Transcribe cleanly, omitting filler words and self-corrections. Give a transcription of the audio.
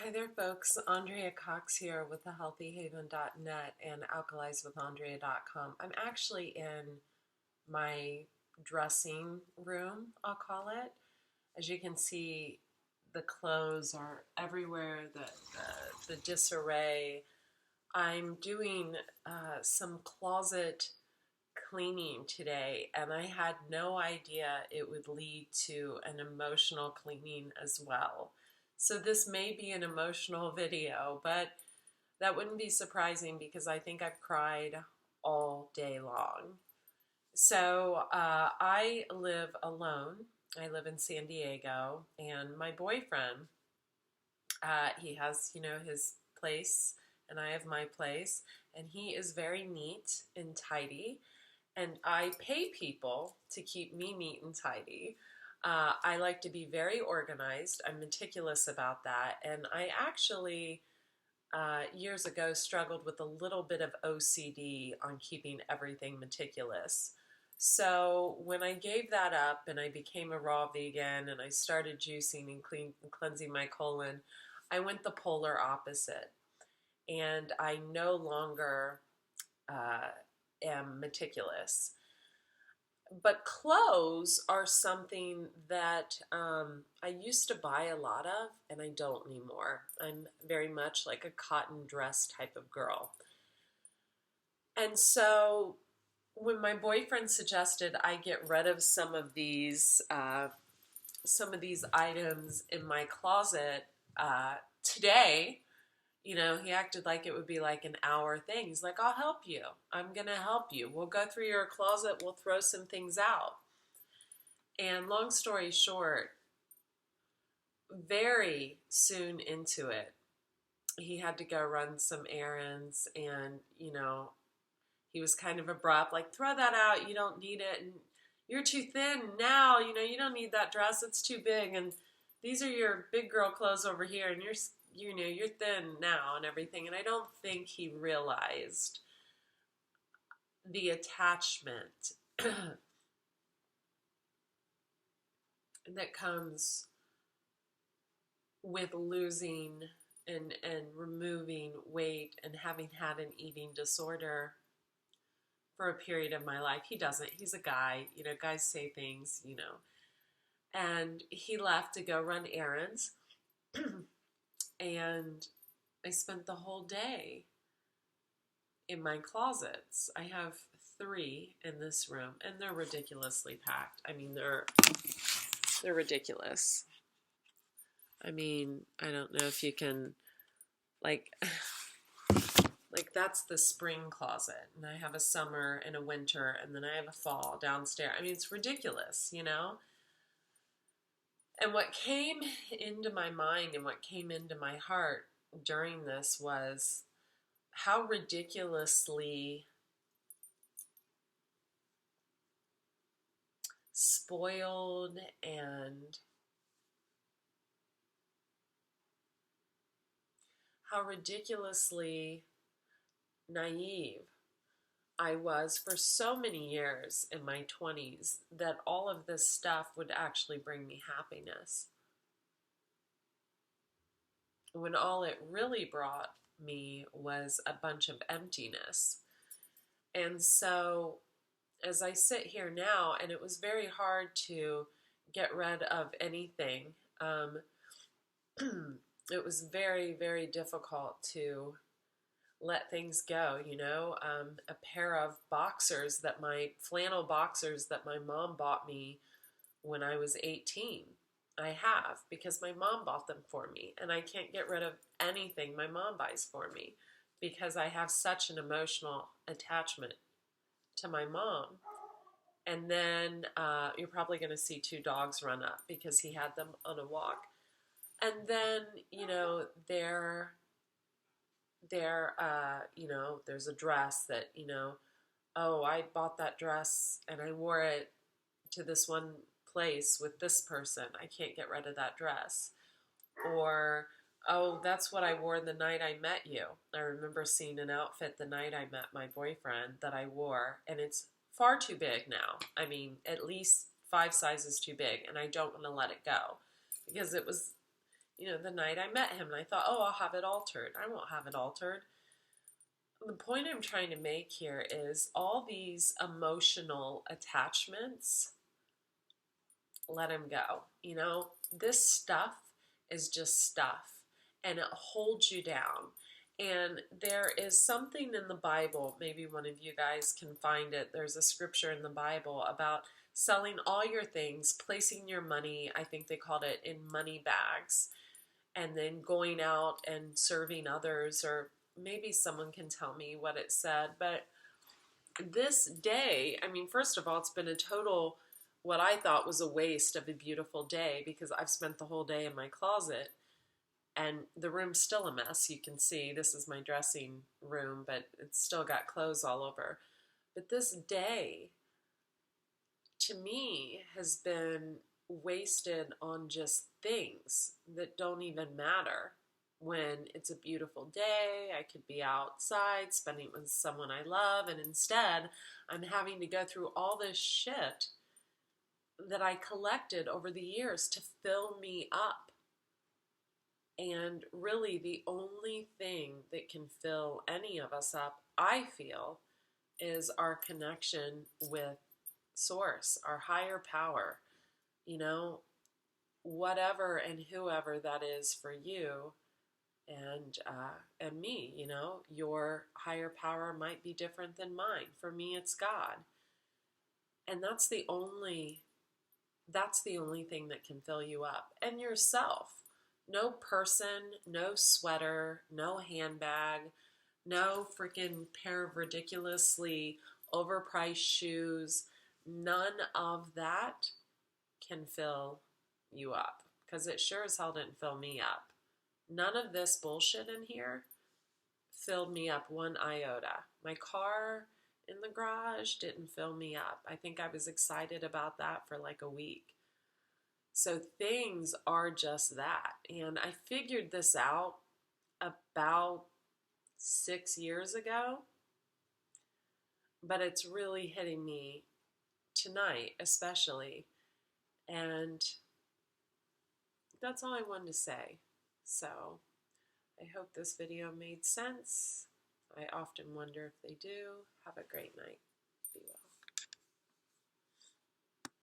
Hi there, folks. Andrea Cox here with thehealthyhaven.net and alkalizewithandrea.com. I'm actually in my dressing room, I'll call it. As you can see, the clothes are everywhere, the disarray. I'm doing some closet cleaning today, and I had no idea it would lead to an emotional cleaning as well. So this may be an emotional video, but that wouldn't be surprising because I think I've cried all day long. So I live alone. I live in San Diego, and my boyfriend, he has, his place, and I have my place, and he is very neat and tidy, and I pay people to keep me neat and tidy. I like to be very organized. I'm meticulous about that, and I actually years ago struggled with a little bit of OCD on keeping everything meticulous. So when I gave that up and I became a raw vegan and I started juicing and cleansing my colon, I went the polar opposite. And I no longer am meticulous. But clothes are something that I used to buy a lot of, and I don't anymore. I'm very much like a cotton dress type of girl. And so when my boyfriend suggested I get rid of some of these items in my closet today, he acted like it would be like an hour thing. He's like, I'll help you. I'm going to help you. We'll go through your closet. We'll throw some things out. And long story short, very soon into it, he had to go run some errands and, he was kind of abrupt, like, throw that out. You don't need it. And you're too thin now. You don't need that dress. It's too big. And these are your big girl clothes over here. And you're thin now and everything. And I don't think he realized the attachment that comes with losing and removing weight and having had an eating disorder for a period of my life. He doesn't. He's a guy. Guys say things, And he left to go run errands. And I spent the whole day in my closets. I have 3 in this room, and they're ridiculously packed. I mean, they're ridiculous. I mean, I don't know if you can, like that's the spring closet, and I have a summer and a winter, and then I have a fall downstairs. I mean, it's ridiculous, And what came into my mind and what came into my heart during this was how ridiculously spoiled and how ridiculously naive I was for so many years in my 20s that all of this stuff would actually bring me happiness. When all it really brought me was a bunch of emptiness. And so as I sit here now, and it was very hard to get rid of anything, it was very, very difficult to let things go, a pair of flannel boxers that my mom bought me when I was 18. I have, because my mom bought them for me, and I can't get rid of anything my mom buys for me because I have such an emotional attachment to my mom. And then you're probably going to see 2 dogs run up because he had them on a walk. And then, there's a dress that, oh, I bought that dress and I wore it to this one place with this person. I can't get rid of that dress. Or, oh, that's what I wore the night I met you. I remember seeing an outfit the night I met my boyfriend that I wore, and it's far too big now. I mean, at least 5 sizes too big, and I don't want to let it go because it was, the night I met him, and I thought, oh, I'll have it altered. I won't have it altered. The point I'm trying to make here is all these emotional attachments, let him go. This stuff is just stuff, and it holds you down. And there is something in the Bible, maybe one of you guys can find it. There's a scripture in the Bible about selling all your things, placing your money, I think they called it, in money bags, and then going out and serving others, or maybe someone can tell me what it said. But this day, I mean, first of all, it's been a total, what I thought was a waste of a beautiful day, because I've spent the whole day in my closet and the room's still a mess. You can see this is my dressing room, but it's still got clothes all over. But this day, to me, has been wasted on just things that don't even matter. When it's a beautiful day, I could be outside spending it with someone I love, and instead I'm having to go through all this shit that I collected over the years to fill me up. And really, the only thing that can fill any of us up, I feel, is our connection with Source, our higher power. Whatever and whoever that is for you and me. Your higher power might be different than mine. For me, it's God, and that's the only thing that can fill you up, and yourself. No person, no sweater, no handbag, no freaking pair of ridiculously overpriced shoes. None of that can fill you up, because it sure as hell didn't fill me up. None of this bullshit in here filled me up one iota. My car in the garage didn't fill me up. I think I was excited about that for like a week. So things are just that. And I figured this out about 6 years ago, but it's really hitting me tonight, especially. And that's all I wanted to say. So I hope this video made sense. I often wonder if they do. Have a great night.